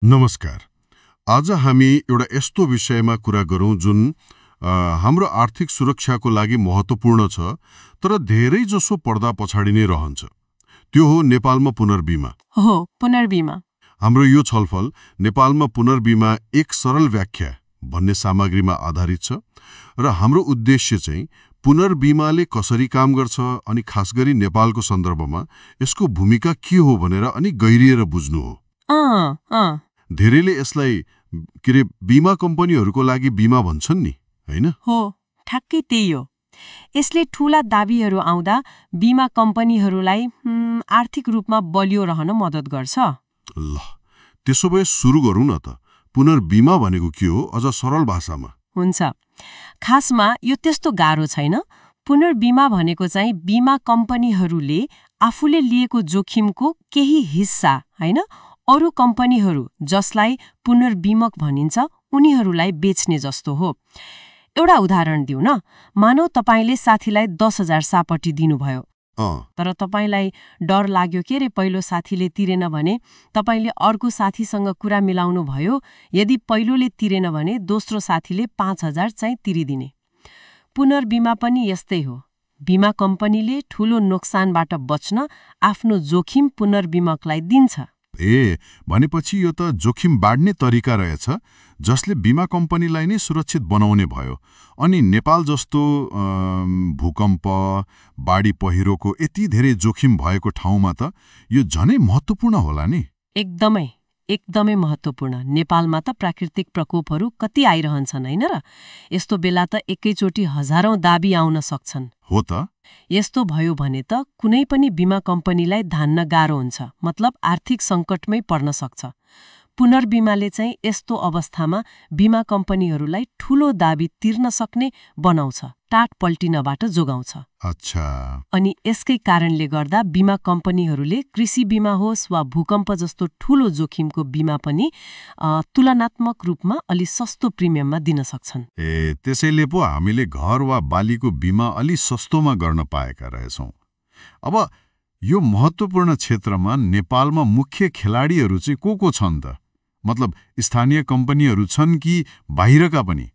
नमस्कार। आज हामी एउटा यस्तो विषयमा कुरा गरौँ जुन हाम्रो आर्थिक सुरक्षाको लागि महत्त्वपूर्ण छ, तर धेरै जसो पर्दा पछाडि नै रहन्छ। त्यो हो नेपालमा पुनर्बीमा। हो, पुनर्बीमा। हाम्रो यो छलफल नेपालमा पुनर्बीमा एक सरल व्याख्या भन्ने सामग्रीमा आधारित छ र हाम्रो उद्देश्य चाहिँ पुनर्बीमाले कसरी काम गर्छ अनि खास गरी नेपालको सन्दर्भमा यसको भूमिका के हो भनेर अनि गहिरिएर बुझ्नु हो। धेरैले यसलाई बीमा कम्पनीहरूको लागि बीमा भन्छन् नि, हैन? हो, ठ्याक्कै त्यही हो। यसले ठूला दाबीहरू आउँदा बीमा कम्पनीहरूलाई आर्थिक रूपमा बलियो रहन मद्दत गर्छ। ल, त्यसो भए सुरु गरौँ न त। पुनर्बीमा भनेको के हो अझ सरल भाषामा? हुन्छ। खासमा यो त्यस्तो गाह्रो छैन। पुनर्बीमा भनेको चाहिँ बीमा कम्पनीहरूले आफूले लिएको जोखिमको केही हिस्सा, हैन, अरू कम्पनीहरू जसलाई पुनर्बीमक भनिन्छ उनीहरूलाई बेच्ने जस्तो हो। एउटा उदाहरण दिउँ न। मानौ तपाईले साथीलाई 10,000 सापट्टि दिनुभयो, तर तपाईलाई डर लाग्यो के रे पहिलो साथीले तिरेन भने तपाईले अर्को साथीसँग कुरा मिलाउनु भयो, यदि पहिलोले तिरेन भने दोस्रो साथीले 5,000 चाहिँ तिरिदिने। पुनर्बीमा पनि यस्तै हो। बीमा कम्पनीले ठूलो नोक्सानबाट बच्न आफ्नो जोखिम पुनर्बीमकलाई दिन्छ। भनेपछि यो त जोखिम बाड्ने तरिका रहेछ जसले बीमा कम्पनीलाई नै सुरक्षित बनाउने भयो। अनि नेपाल जस्तो भूकम्प, बाढी पहिरोको यति धेरै जोखिम भएको ठाउँमा त यो झनै महत्त्वपूर्ण होला नि। एकदमै महत्त्वपूर्ण। नेपालमा त प्राकृतिक प्रकोपहरू कति आइरहन्छन्, हैन र? यस्तो बेला त एकैचोटि हजारौं दाबी आउन सक्छन्। हो त। यस्तो भयो भने त कुनै पनि बीमा कम्पनीलाई धान्न गाह्रो हुन्छ, मतलब आर्थिक सङ्कटमै पर्न सक्छ। पुनर्बीमाले चाहिँ यस्तो अवस्थामा बीमा कम्पनीहरूलाई ठूलो दाबी तिर्न सक्ने बनाउँछ, टाट पल्टिनबाट जोगाउँछ। अच्छा। अनि यसकै कारणले गर्दा बीमा कम्पनीहरूले कृषि बीमा होस् वा भूकम्प जस्तो ठूलो जोखिमको बीमा पनि तुलनात्मक रूपमा अलि सस्तो प्रिमियममा दिन सक्छन्। त्यसैले पो हामीले घर वा बालीको बीमा अलि सस्तोमा गर्न पाएका रहेछौँ। अब यो महत्त्वपूर्ण क्षेत्रमा नेपालमा मुख्य खेलाडीहरू चाहिँ को छन् त? मतलब स्थानीय कम्पनीहरू छन् कि बाहिरका पनि?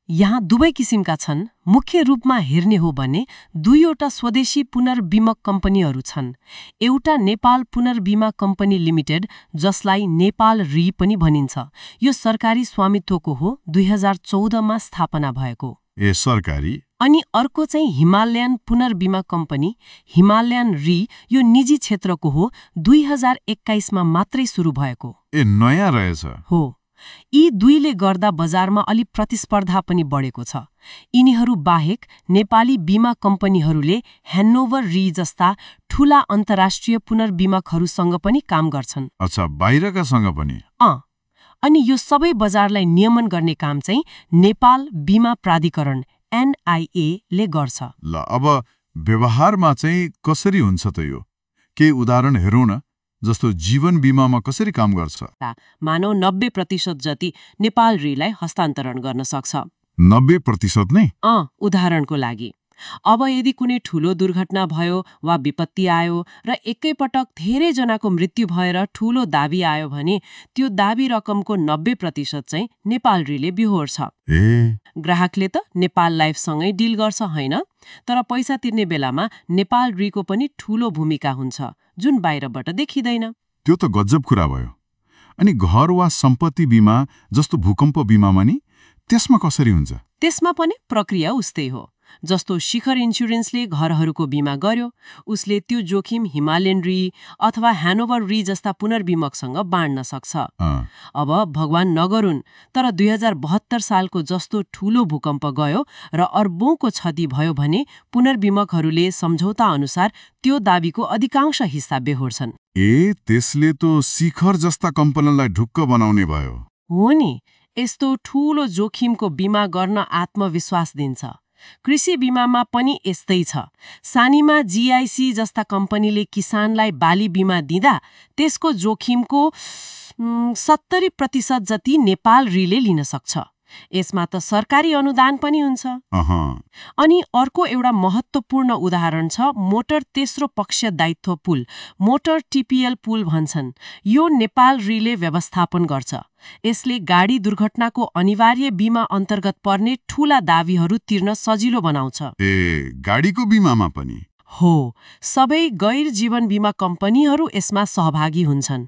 यहाँ दुवै किसिमका छन्। मुख्य रूपमा हेर्ने हो भने दुईवटा स्वदेशी पुनर्बीमक कम्पनीहरू छन्। एउटा नेपाल पुनर्बीमा कम्पनी लिमिटेड, जसलाई नेपाल री पनि भनिन्छ। यो सरकारी स्वामित्वको हो, 2014मा स्थापना भएको। सरकारी। अनि अर्को चाहिँ हिमालयन पुनर्बीमा कम्पनी, हिमालयन री। यो निजी क्षेत्रको हो, 2021मा मात्रै सुरु भएको। नयाँ रहेछ। हो। यी दुईले गर्दा बजारमा अलि प्रतिस्पर्धा पनि बढेको छ। यिनीहरू बाहेक नेपाली बीमा कम्पनीहरूले ह्यानोभर री जस्ता ठूला अन्तर्राष्ट्रिय पुनर्बीमकहरूसँग पनि काम गर्छन्। अच्छा, बाहिरकासँग पनि? अनि यो सबै बजारलाई नियमन गर्ने काम चाहिँ नेपाल बीमा प्राधिकरण NIA ले गर्छ। ल, अब व्यवहारमा चाहिँ कसरी हुन्छ त यो? केही उदाहरण हेरौँ न। जस्तो जीवन बीमामा कसरी काम गर्छ? मानव 90% जति नेपाल रीलाई हस्तान्तरण गर्न सक्छ। 90% नै? उदाहरणको लागि अब यदि कुनै ठूलो दुर्घटना भयो वा विपत्ति आयो र एकैपटक धेरैजनाको मृत्यु भएर ठूलो दाबी आयो भने त्यो दाबी रकमको 90% चाहिँ नेपाल रीले बिहोर्छ। ग्राहकले त नेपाल लाइफसँगै डिल गर्छ, हैन? तर पैसा तिर्ने बेलामा नेपाल रीको पनि ठूलो भूमिका हुन्छ, जुन बाहिरबाट देखिँदैन। त्यो त गजब कुरा भयो। अनि घर वा सम्पत्ति बीमा जस्तो भूकम्प बीमामा नि त्यसमा कसरी हुन्छ? त्यसमा पनि प्रक्रिया उस्तै हो। जस्तो शिखर इन्सुरेन्सले घरहरूको बीमा गर्यो, उसले त्यो जोखिम हिमालयन री अथवा ह्यानोभर री जस्ता पुनर्बीमकसँग बाँड्न सक्छ। अब भगवान नगरून्, तर 2072 सालको जस्तो ठूलो भूकम्प गयो र अर्बौंको क्षति भयो भने पुनर्बीमकहरूले सम्झौता अनुसार त्यो दाबीको अधिकांश हिस्सा बेहोर्छन्। त्यसले त शिखर जस्ता कम्पनीलाई ढुक्क बनाउने भयो। हो नि। यस्तो ठूलो जोखिमको बीमा गर्न आत्मविश्वास दिन्छ। कृषि बीमामा पनि यस्तै छ। सानीमा GIC जस्ता कम्पनीले किसानलाई बाली बीमा दिँदा त्यसको जोखिमको 70% जति नेपाल रीले लिन सक्छ। यसमा त सरकारी अनुदान पनि हुन्छ। अनि अर्को एउटा महत्त्वपूर्ण उदाहरण छ मोटर तेस्रो पक्ष दायित्व पुल, मोटर टिपिएल पुल भन्छन्। यो नेपाल रिले व्यवस्थापन गर्छ। यसले गाडी दुर्घटनाको अनिवार्य बीमा अन्तर्गत पर्ने ठूला दावीहरू तिर्न सजिलो बनाउँछ। गाडीको बीमामा पनि? हो, सबै गैर जीवन बीमा कम्पनीहरू यसमा सहभागी हुन्छन्।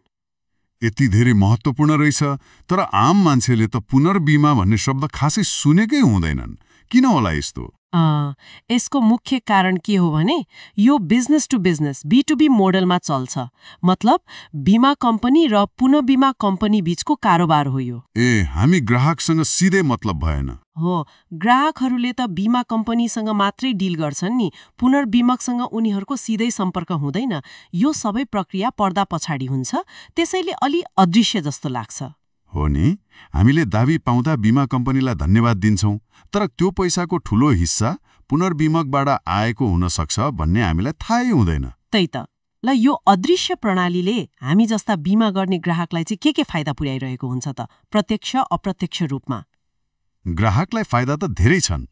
यति धेरै महत्त्वपूर्ण रहेछ। तर आम मान्छेले त पुनर्बीमा भन्ने शब्द खासै सुनेकै हुँदैनन्। किन होला यस्तो? यसको मुख्य कारण के हो भने यो बिजनेस टु बिजनेस B2B मोडलमा चल्छ। मतलब बीमा कम्पनी र पुनः बीमा कम्पनी बीचको कारोबार हो यो। हामी ग्राहकसँग सिधै मतलब भएन। हो, ग्राहकहरूले त बीमा कम्पनीसँग मात्रै डिल गर्छन् नि, पुनर्बीमकसँग उनीहरूको सिधै सम्पर्क हुँदैन। यो सबै प्रक्रिया पर्दा पछाडि हुन्छ, त्यसैले अलि अदृश्य जस्तो लाग्छ। हो नि, हामीले दावी पाउँदा बीमा कम्पनीलाई धन्यवाद दिन्छौँ, तर त्यो पैसाको ठूलो हिस्सा पुनर्बीमकबाट आएको हुन सक्छ भन्ने हामीलाई थाहै हुँदैन। त्यही त। ल, यो अदृश्य प्रणालीले हामी जस्ता बीमा गर्ने ग्राहकलाई चाहिँ के फाइदा पुर्याइरहेको हुन्छ त, प्रत्यक्ष अप्रत्यक्ष रूपमा? ग्राहकलाई फाइदा त धेरै छन्।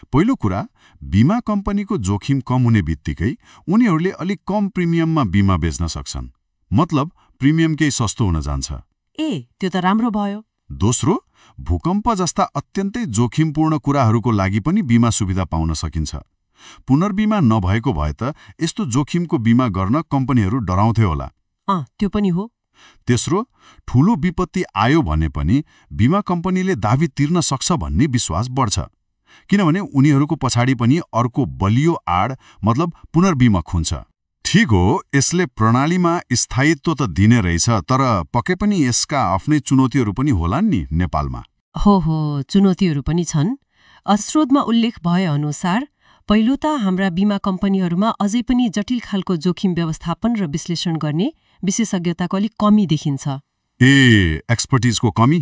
पहिलो कुरा, बीमा कम्पनीको जोखिम कम हुने बित्तिकै उनीहरूले अलिक कम प्रिमियममा बीमा बेच्न सक्छन्। मतलब प्रिमियम केही सस्तो हुन जान्छ। त्यो त राम्रो भयो। दोस्रो, भूकम्प जस्ता अत्यन्तै जोखिमपूर्ण कुराहरूको लागि पनि बीमा सुविधा पाउन सकिन्छ। पुनर्बीमा नभएको भए त यस्तो जोखिमको बीमा गर्न कम्पनीहरू डराउँथे होला। त्यो पनि हो। तेस्रो, ठूलो विपत्ति आयो भने पनि बीमा कम्पनीले दावी तिर्न सक्छ भन्ने विश्वास बढ्छ, किनभने उनीहरूको पछाडि पनि अर्को बलियो आड मतलब पुनर्बीमक हुन्छ। ठिक हो, यसले प्रणालीमा स्थायित्व त दिने रहेछ, तर पक्कै पनि यसका आफ्नै चुनौतीहरू पनि होलान् नि नेपालमा। हो, चुनौतीहरू पनि छन्। स्रोतमा उल्लेख भए अनुसार पहिलो त हाम्रा बीमा कम्पनीहरूमा अझै पनि जटिल खालको जोखिम व्यवस्थापन र विश्लेषण गर्ने विशेषज्ञताको अलिक कमी देखिन्छ। एक्सपर्टिजको कमी?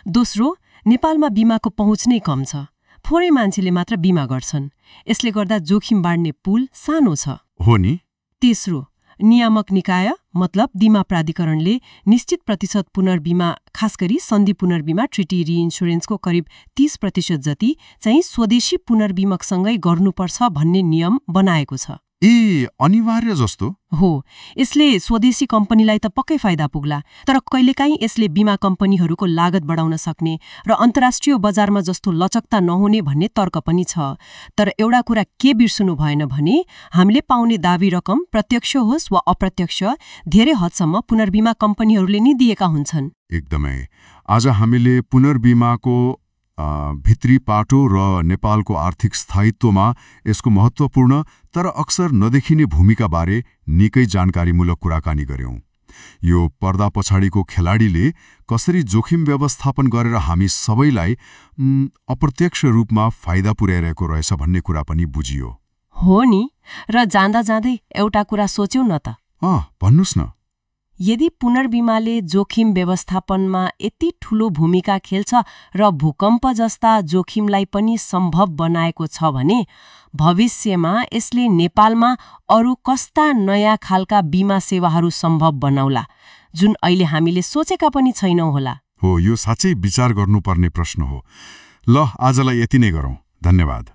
दोस्रो, नेपालमा बीमाको पहुँच नै कम छ। थोरै मान्छेले मात्र बीमा गर्छन्। यसले गर्दा जोखिम बाँड्ने पुल सानो छ। हो नि। तेस्रो, नियामक निकाय मतलब बीमा प्राधिकरणले निश्चित प्रतिशत पुनर्बीमा, खास गरी सन्धि पुनर्बीमा ट्रिटी रिइन्स्योरेन्सको करिब 30% जति चाहिँ स्वदेशी पुनर्बीमकसँगै गर्नुपर्छ भन्ने नियम बनाएको छ। अनिवार्य जस्तो? हो, यसले स्वदेशी कम्पनीलाई त पक्कै फाइदा पुग्ला, तर कहिलेकाहीँ यसले बीमा कम्पनीहरूको लागत बढाउन सक्ने र अन्तर्राष्ट्रिय बजारमा जस्तो लचकता नहुने भन्ने तर्क पनि छ। तर एउटा कुरा के बिर्सनु भएन भने हामीले पाउने दावी रकम प्रत्यक्ष होस् वा अप्रत्यक्ष धेरै हदसम्म पुनर्बीमा कम्पनीहरूले नै दिएका हुन्छन्। एकदमै। आज हामीले पुनर्बीमाको भित्री पाटो र नेपालको आर्थिक स्थायित्वमा यसको महत्त्वपूर्ण तर अक्सर नदेखिने भूमिकाबारे निकै जानकारीमूलक कुराकानी गर्यौं। यो पर्दा पछाडिको खेलाडीले कसरी जोखिम व्यवस्थापन गरेर हामी सबैलाई अप्रत्यक्ष रूपमा फाइदा पुर्याइरहेको रहेछ भन्ने कुरा पनि बुझियो। हो नि, र जाँदा जाँदै एउटा कुरा सोच्यौ न त। भन्नुस् न। यदि पुनर्बीमाले जोखिम व्यवस्थापनमा यति ठूलो भूमिका खेल्छ र भूकम्प जस्ता जोखिमलाई पनि सम्भव बनाएको छ भने भविष्यमा यसले नेपालमा अरू कस्ता नयाँ खालका बीमा सेवाहरू सम्भव बनाउला जुन अहिले हामीले सोचेका पनि छैनौँ होला। हो, यो साँच्चै विचार गर्नुपर्ने प्रश्न हो। ल, आजलाई यति नै गरौँ। धन्यवाद।